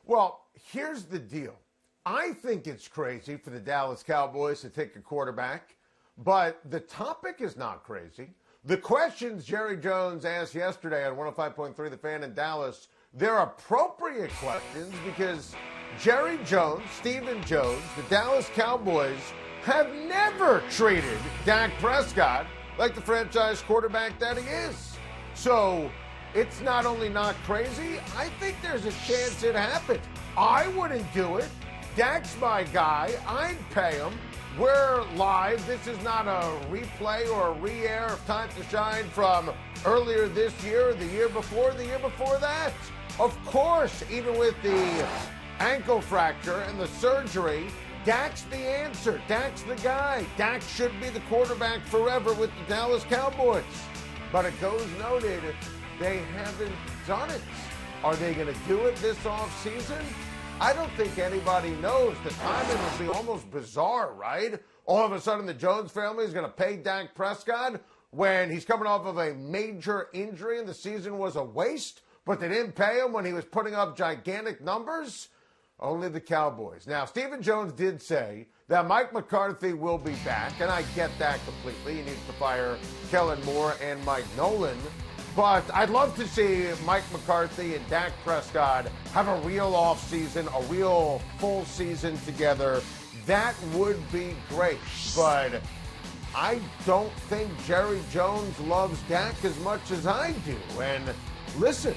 Well, here's the deal. I think it's crazy for the Dallas Cowboys to take a quarterback, but the topic is not crazy. The questions Jerry Jones asked yesterday on 105.3 The Fan in Dallas, they're appropriate questions because Jerry Jones, Stephen Jones, the Dallas Cowboys have never treated Dak Prescott like the franchise quarterback that he is. So it's not only not crazy, I think there's a chance it happened. I wouldn't do it. Dak's my guy. I'd pay him. We're live. This is not a replay or a re-air of Time to Shine from earlier this year, or the year before that. Of course, even with the ankle fracture and the surgery, Dak's the answer. Dak's the guy. Dak should be the quarterback forever with the Dallas Cowboys. But it goes noted, they haven't done it. Are they going to do it this offseason? I don't think anybody knows. The timing would be almost bizarre, right? All of a sudden, the Jones family is going to pay Dak Prescott when he's coming off of a major injury and the season was a waste, but they didn't pay him when he was putting up gigantic numbers? Only the Cowboys. Now, Stephen Jones did say that Mike McCarthy will be back, and I get that completely. He needs to fire Kellen Moore and Mike Nolan. But I'd love to see Mike McCarthy and Dak Prescott have a real offseason, a real full season together. That would be great. But I don't think Jerry Jones loves Dak as much as I do. And listen,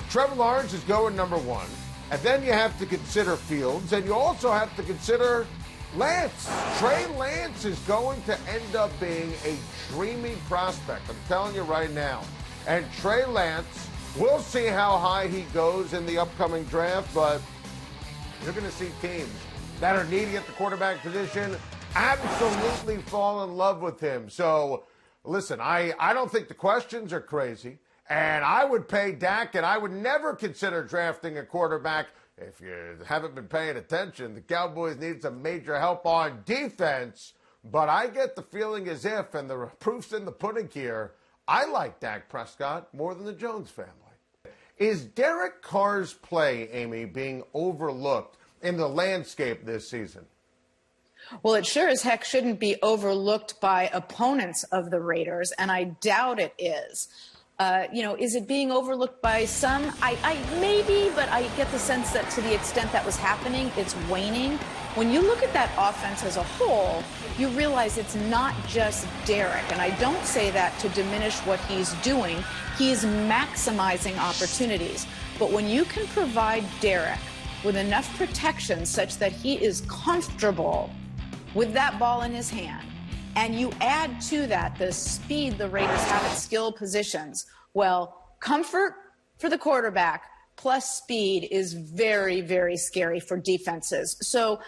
Trevor Lawrence is going number one. And then you have to consider Fields. And you also have to consider Lance. Trey Lance is going to end up being a dreamy prospect. I'm telling you right now. And Trey Lance, we'll see how high he goes in the upcoming draft, but you're going to see teams that are needy at the quarterback position absolutely fall in love with him. So, listen, I don't think the questions are crazy, and I would pay Dak, and I would never consider drafting a quarterback. If you haven't been paying attention, the Cowboys need some major help on defense, but I get the feeling as if, and the proof's in the pudding here, I like Dak Prescott more than the Jones family. Is Derek Carr's play, Amy, being overlooked in the landscape this season? Well, it sure as heck shouldn't be overlooked by opponents of the Raiders, and I doubt it is. Is it being overlooked by some? I maybe, but I get the sense that to the extent that was happening, it's waning. When you look at that offense as a whole, you realize it's not just Derek. And I don't say that to diminish what he's doing. He's maximizing opportunities. But when you can provide Derek with enough protection such that he is comfortable with that ball in his hand, and you add to that the speed the Raiders have at skill positions, well, comfort for the quarterback plus speed is very, very scary for defenses. So,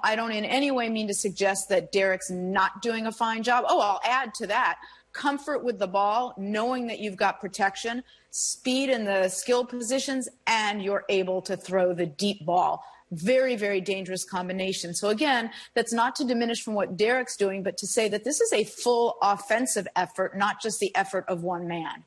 I don't in any way mean to suggest that Derek's not doing a fine job. Oh, I'll add to that. Comfort with the ball, knowing that you've got protection, speed in the skill positions, and you're able to throw the deep ball. Very, very dangerous combination. So again, that's not to diminish from what Derek's doing, but to say that this is a full offensive effort, not just the effort of one man.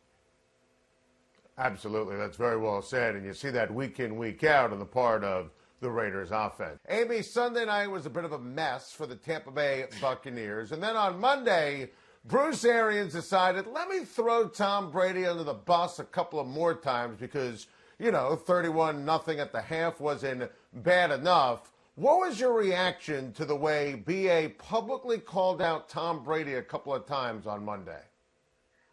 Absolutely. That's very well said. And you see that week in, week out on the part of the Raiders offense. Amy, Sunday night was a bit of a mess for the Tampa Bay Buccaneers. And then on Monday, Bruce Arians decided, let me throw Tom Brady under the bus a couple of more times because, 31-0 at the half wasn't bad enough. What was your reaction to the way BA publicly called out Tom Brady a couple of times on Monday?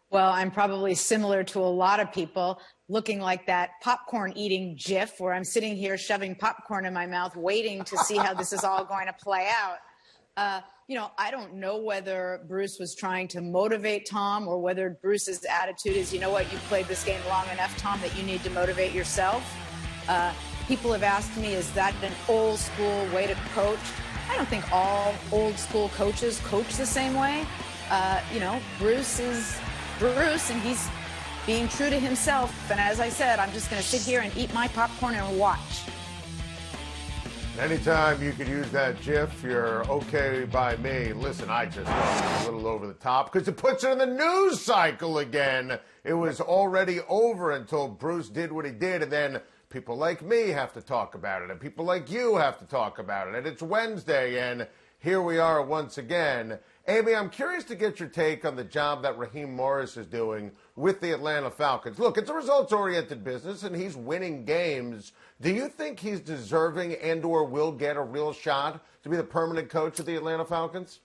Well, I'm probably similar to a lot of people, looking like that popcorn eating gif where I'm sitting here shoving popcorn in my mouth, waiting to see how this is all going to play out. I don't know whether Bruce was trying to motivate Tom or whether Bruce's attitude is, you've played this game long enough, Tom, that you need to motivate yourself. People have asked me, is that an old school way to coach? I don't think all old school coaches coach the same way. Bruce is Bruce, and he's being true to himself. And as I said, I'm just going to sit here and eat my popcorn and watch. Anytime you could use that GIF, you're okay by me. Listen, I just thought it was a little over the top because it puts it in the news cycle again. It was already over until Bruce did what he did, and then people like me have to talk about it, and people like you have to talk about it, and it's Wednesday, and here we are once again. Amy, I'm curious to get your take on the job that Raheem Morris is doing with the Atlanta Falcons. Look, it's a results-oriented business, and he's winning games. Do you think he's deserving and or will get a real shot to be the permanent coach of the Atlanta Falcons?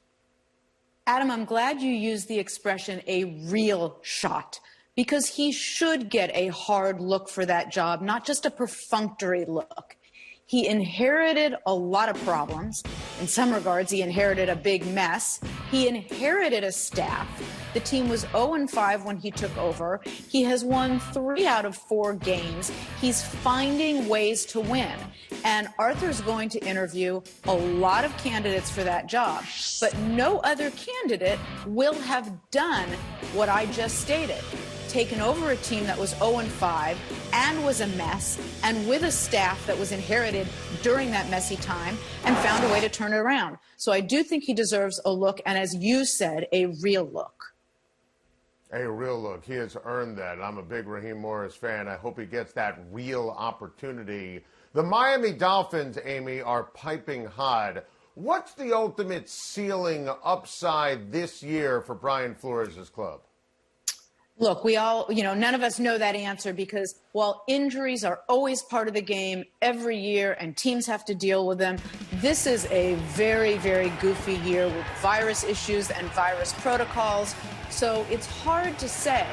Adam, I'm glad you used the expression a real shot, because he should get a hard look for that job, not just a perfunctory look. He inherited a lot of problems. In some regards, he inherited a big mess. He inherited a staff. The team was 0-5 when he took over. He has won 3 out of 4 games. He's finding ways to win. And Arthur's going to interview a lot of candidates for that job. But no other candidate will have done what I just stated. Taken over a team that was 0-5 and was a mess, and with a staff that was inherited during that messy time, and found a way to turn it around. So I do think he deserves a look, and as you said, a real look. A real look. He has earned that. I'm a big Raheem Morris fan. I hope he gets that real opportunity. The Miami Dolphins, Amy, are piping hot. What's the ultimate ceiling upside this year for Brian Flores' club? Look, we all, none of us know that answer, because while injuries are always part of the game every year and teams have to deal with them, this is a very, very goofy year with virus issues and virus protocols. So it's hard to say.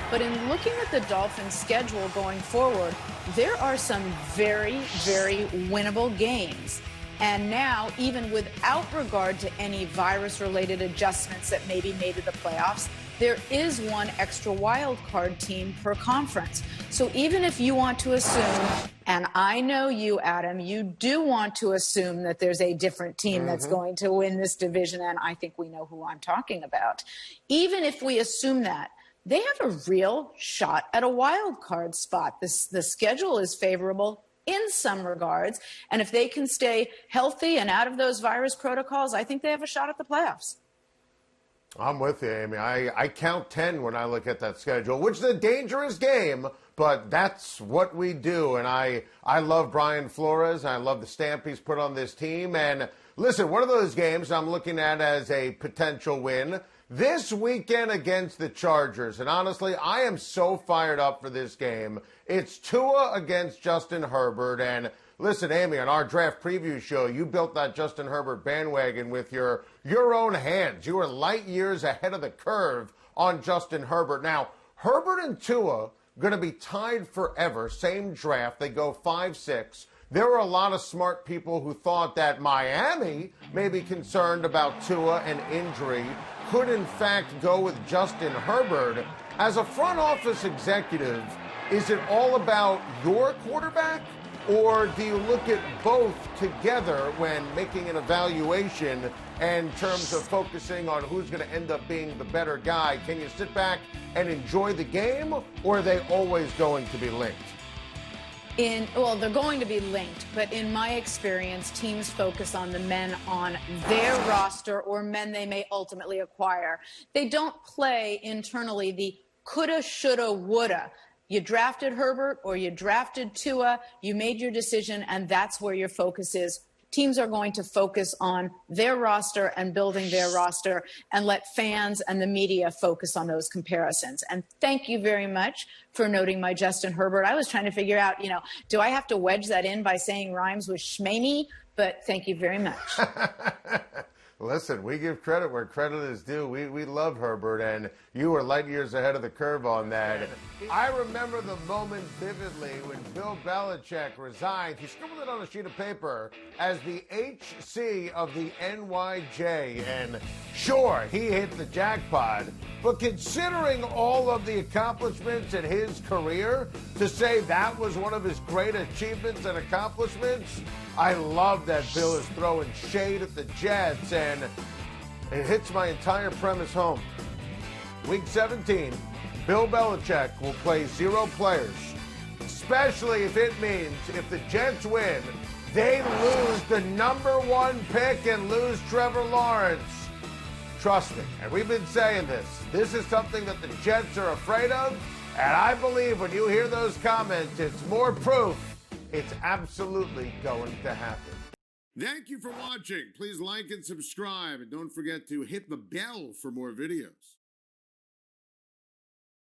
But in looking at the Dolphins' schedule going forward, there are some very, very winnable games. And now, even without regard to any virus-related adjustments that may be made to the playoffs, there is one extra wild card team per conference. So even if you want to assume, and I know you, Adam, you do want to assume that there's a different team that's going to win this division, and I think we know who I'm talking about. Even if we assume that, they have a real shot at a wild card spot. The schedule is favorable in some regards, and if they can stay healthy and out of those virus protocols, I think they have a shot at the playoffs. I'm with you, Amy. I count 10 when I look at that schedule, which is a dangerous game, but that's what we do. And I love Brian Flores. I love the stamp he's put on this team. And listen, one of those games I'm looking at as a potential win this weekend against the Chargers. And honestly, I am so fired up for this game. It's Tua against Justin Herbert. And listen, Amy, on our draft preview show, you built that Justin Herbert bandwagon with your own hands. You were light years ahead of the curve on Justin Herbert. Now, Herbert and Tua going to be tied forever. Same draft. They go 5-6. There were a lot of smart people who thought that Miami may be concerned about Tua and injury, could in fact go with Justin Herbert. As a front office executive, is it all about your quarterback? Or do you look at both together when making an evaluation in terms of focusing on who's going to end up being the better guy? Can you sit back and enjoy the game, or are they always going to be linked? Well, they're going to be linked, but in my experience, teams focus on the men on their roster or men they may ultimately acquire. They don't play internally the coulda, shoulda, woulda. You drafted Herbert or you drafted Tua, you made your decision, and that's where your focus is. Teams are going to focus on their roster and building their roster, and let fans and the media focus on those comparisons. And thank you very much for noting my Justin Herbert. I was trying to figure out, do I have to wedge that in by saying rhymes with Schmaney? But thank you very much. Listen, we give credit where credit is due. We love Herbert, and you were light years ahead of the curve on that. I remember the moment vividly when Bill Belichick resigned. He scribbled it on a sheet of paper as the HC of the NYJ, and sure, he hit the jackpot. But considering all of the accomplishments in his career, to say that was one of his great achievements and accomplishments, I love that Bill is throwing shade at the Jets, and it hits my entire premise home. Week 17, Bill Belichick will play 0 players, especially if it means if the Jets win, they lose the #1 pick and lose Trevor Lawrence. Trust me, and we've been saying this. This is something that the Jets are afraid of, and I believe when you hear those comments, it's more proof It's absolutely going to happen. Thank you for watching. Please like and subscribe, and don't forget to hit the bell for more videos.